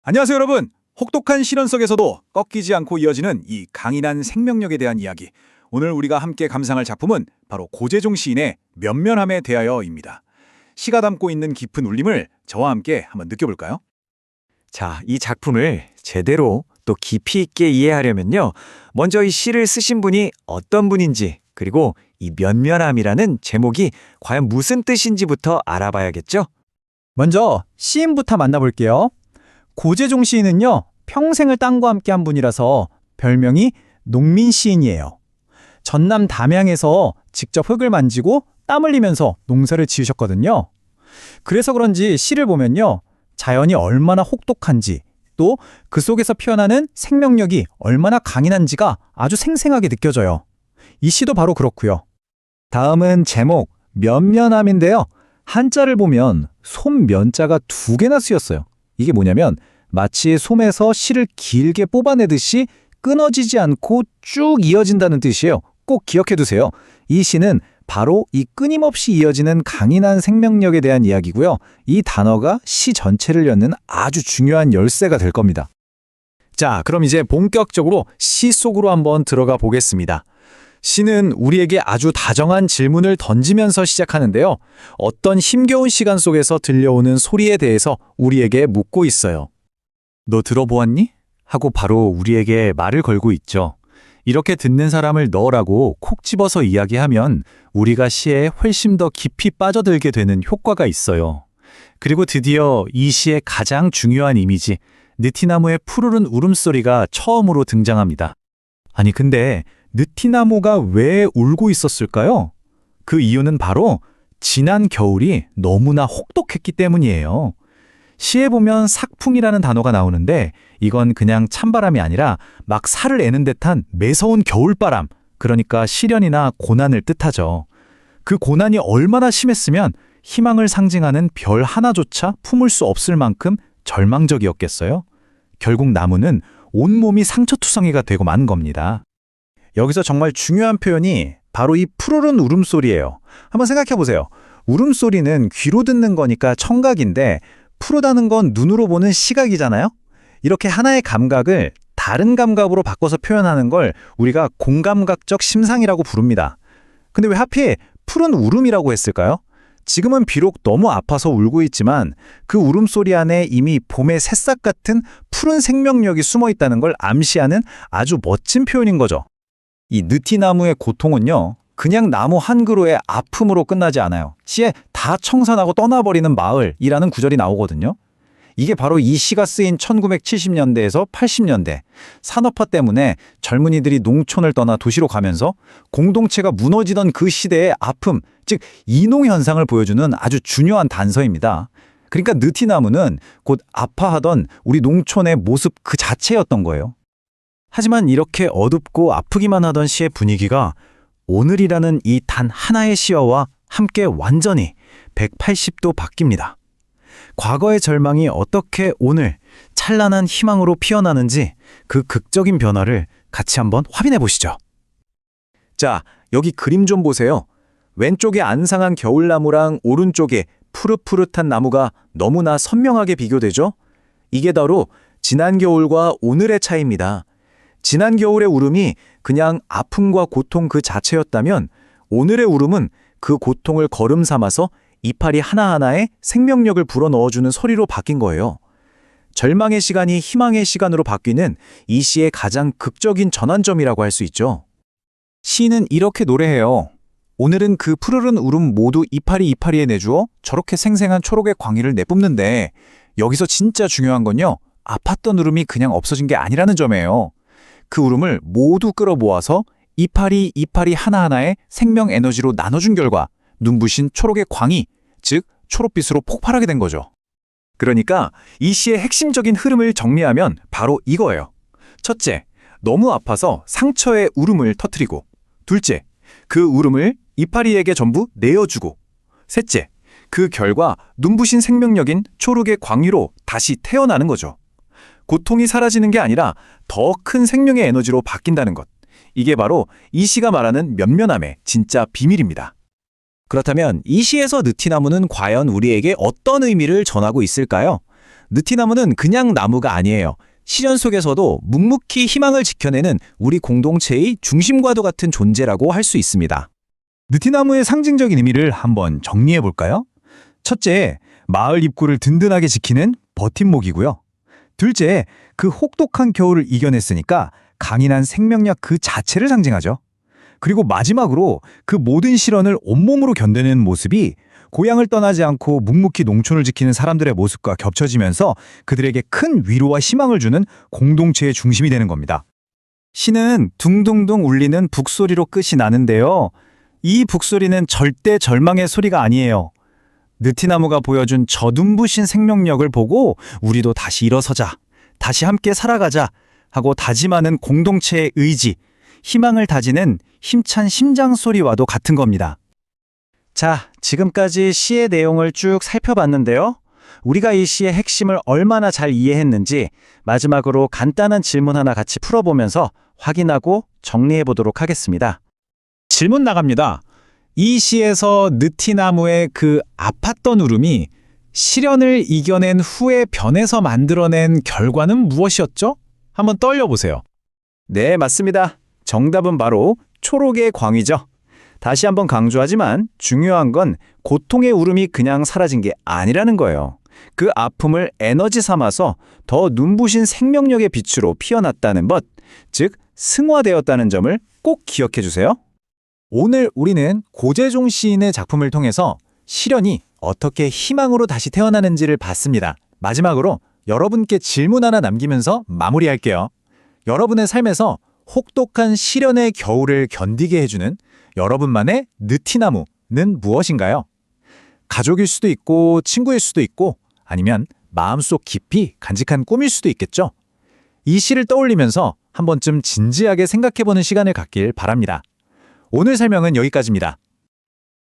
안녕하세요, 여러분. 혹독한 시련 속에서도 꺾이지 않고 이어지는 이 강인한 생명력에 대한 이야기. 오늘 우리가 함께 감상할 작품은 바로 고재종 시인의 면면함에 대하여입니다. 시가 담고 있는 깊은 울림을 저와 함께 한번 느껴볼까요? 자, 이 작품을 제대로 또 깊이 있게 이해하려면요. 먼저 이 시를 쓰신 분이 어떤 분인지, 그리고 이 면면함이라는 제목이 과연 무슨 뜻인지부터 알아봐야겠죠? 먼저 시인부터 만나볼게요. 고재종 시인은요, 평생을 땅과 함께 한 분이라서 별명이 농민 시인이에요. 전남 담양에서 직접 흙을 만지고 땀 흘리면서 농사를 지으셨거든요. 그래서 그런지 시를 보면요, 자연이 얼마나 혹독한지, 또 그 속에서 피어나는 생명력이 얼마나 강인한지가 아주 생생하게 느껴져요. 이 시도 바로 그렇고요. 다음은 제목 면면함인데요. 한자를 보면 솜면자가 2개나 쓰였어요. 이게 뭐냐면 마치 솜에서 실을 길게 뽑아내듯이 끊어지지 않고 쭉 이어진다는 뜻이에요. 꼭 기억해두세요. 이 시는 바로 이 끊임없이 이어지는 강인한 생명력에 대한 이야기고요. 이 단어가 시 전체를 여는 아주 중요한 열쇠가 될 겁니다. 자, 그럼 이제 본격적으로 시 속으로 한번 들어가 보겠습니다. 시는 우리에게 아주 다정한 질문을 던지면서 시작하는데요. 어떤 힘겨운 시간 속에서 들려오는 소리에 대해서 우리에게 묻고 있어요. 너 들어보았니? 하고 바로 우리에게 말을 걸고 있죠. 이렇게 듣는 사람을 너라고 콕 집어서 이야기하면 우리가 시에 훨씬 더 깊이 빠져들게 되는 효과가 있어요. 그리고 드디어 이 시의 가장 중요한 이미지, 느티나무의 푸르른 울음소리가 처음으로 등장합니다. 아니 근데 느티나무가 왜 울고 있었을까요? 그 이유는 바로 지난 겨울이 너무나 혹독했기 때문이에요. 시에 보면 삭풍이라는 단어가 나오는데 이건 그냥 찬바람이 아니라 막 살을 애는 듯한 매서운 겨울바람, 그러니까 시련이나 고난을 뜻하죠. 그 고난이 얼마나 심했으면 희망을 상징하는 별 하나조차 품을 수 없을 만큼 절망적이었겠어요? 결국 나무는 온몸이 상처투성이가 되고 만 겁니다. 여기서 정말 중요한 표현이 바로 이 푸르른 울음소리예요. 한번 생각해 보세요. 울음소리는 귀로 듣는 거니까 청각인데 푸르다는 건 눈으로 보는 시각이잖아요? 이렇게 하나의 감각을 다른 감각으로 바꿔서 표현하는 걸 우리가 공감각적 심상이라고 부릅니다. 근데 왜 하필 푸른 울음이라고 했을까요? 지금은 비록 너무 아파서 울고 있지만 그 울음소리 안에 이미 봄의 새싹 같은 푸른 생명력이 숨어 있다는 걸 암시하는 아주 멋진 표현인 거죠. 이 느티나무의 고통은요, 그냥 나무 한 그루의 아픔으로 끝나지 않아요. 시에 다 청산하고 떠나버리는 마을이라는 구절이 나오거든요. 이게 바로 이 시가 쓰인 1970년대에서 80년대, 산업화 때문에 젊은이들이 농촌을 떠나 도시로 가면서 공동체가 무너지던 그 시대의 아픔, 즉 이농현상을 보여주는 아주 중요한 단서입니다. 그러니까 느티나무는 곧 아파하던 우리 농촌의 모습 그 자체였던 거예요. 하지만 이렇게 어둡고 아프기만 하던 시의 분위기가 오늘이라는 이 단 하나의 시어와 함께 완전히 180도 바뀝니다. 과거의 절망이 어떻게 오늘 찬란한 희망으로 피어나는지 그 극적인 변화를 같이 한번 확인해 보시죠. 자, 여기 그림 좀 보세요. 왼쪽에 안상한 겨울나무랑 오른쪽에 푸릇푸릇한 나무가 너무나 선명하게 비교되죠? 이게 바로 지난 겨울과 오늘의 차이입니다. 지난 겨울의 울음이 그냥 아픔과 고통 그 자체였다면 오늘의 울음은 그 고통을 걸음 삼아서 이파리 하나하나에 생명력을 불어넣어주는 소리로 바뀐 거예요. 절망의 시간이 희망의 시간으로 바뀌는 이 시의 가장 극적인 전환점이라고 할 수 있죠. 시인은 이렇게 노래해요. 오늘은 그 푸르른 울음 모두 이파리에 내주어 저렇게 생생한 초록의 광희를 내뿜는데 여기서 진짜 중요한 건요, 아팠던 울음이 그냥 없어진 게 아니라는 점이에요. 그 울음을 모두 끌어모아서 이파리 하나하나의 생명 에너지로 나눠준 결과 눈부신 초록의 광이, 즉 초록빛으로 폭발하게 된 거죠. 그러니까 이 시의 핵심적인 흐름을 정리하면 바로 이거예요. 첫째, 너무 아파서 상처의 울음을 터뜨리고, 둘째, 그 울음을 이파리에게 전부 내어주고, 셋째, 그 결과 눈부신 생명력인 초록의 광위로 다시 태어나는 거죠. 고통이 사라지는 게 아니라 더 큰 생명의 에너지로 바뀐다는 것. 이게 바로 이 시가 말하는 면면함의 진짜 비밀입니다. 그렇다면 이 시에서 느티나무는 과연 우리에게 어떤 의미를 전하고 있을까요? 느티나무는 그냥 나무가 아니에요. 시련 속에서도 묵묵히 희망을 지켜내는 우리 공동체의 중심과도 같은 존재라고 할 수 있습니다. 느티나무의 상징적인 의미를 한번 정리해 볼까요? 첫째, 마을 입구를 든든하게 지키는 버팀목이고요. 둘째, 그 혹독한 겨울을 이겨냈으니까 강인한 생명력 그 자체를 상징하죠. 그리고 마지막으로 그 모든 시련을 온몸으로 견뎌내는 모습이 고향을 떠나지 않고 묵묵히 농촌을 지키는 사람들의 모습과 겹쳐지면서 그들에게 큰 위로와 희망을 주는 공동체의 중심이 되는 겁니다. 시는 둥둥둥 울리는 북소리로 끝이 나는데요. 이 북소리는 절대 절망의 소리가 아니에요. 느티나무가 보여준 저 눈부신 생명력을 보고 우리도 다시 일어서자, 다시 함께 살아가자 하고 다짐하는 공동체의 의지, 희망을 다지는 힘찬 심장 소리와도 같은 겁니다. 자, 지금까지 시의 내용을 쭉 살펴봤는데요. 우리가 이 시의 핵심을 얼마나 잘 이해했는지 마지막으로 간단한 질문 하나 같이 풀어보면서 확인하고 정리해 보도록 하겠습니다. 질문 나갑니다. 이 시에서 느티나무의 그 아팠던 울음이 시련을 이겨낸 후에 변해서 만들어낸 결과는 무엇이었죠? 한번 떠올려보세요. 네, 맞습니다. 정답은 바로 초록의 광이죠. 다시 한번 강조하지만 중요한 건 고통의 울음이 그냥 사라진 게 아니라는 거예요. 그 아픔을 에너지 삼아서 더 눈부신 생명력의 빛으로 피어났다는 것, 즉 승화되었다는 점을 꼭 기억해 주세요. 오늘 우리는 고재종 시인의 작품을 통해서 시련이 어떻게 희망으로 다시 태어나는지를 봤습니다. 마지막으로 여러분께 질문 하나 남기면서 마무리할게요. 여러분의 삶에서 혹독한 시련의 겨울을 견디게 해주는 여러분만의 느티나무는 무엇인가요? 가족일 수도 있고 친구일 수도 있고 아니면 마음속 깊이 간직한 꿈일 수도 있겠죠. 이 시를 떠올리면서 한 번쯤 진지하게 생각해보는 시간을 갖길 바랍니다. 오늘 설명은 여기까지입니다.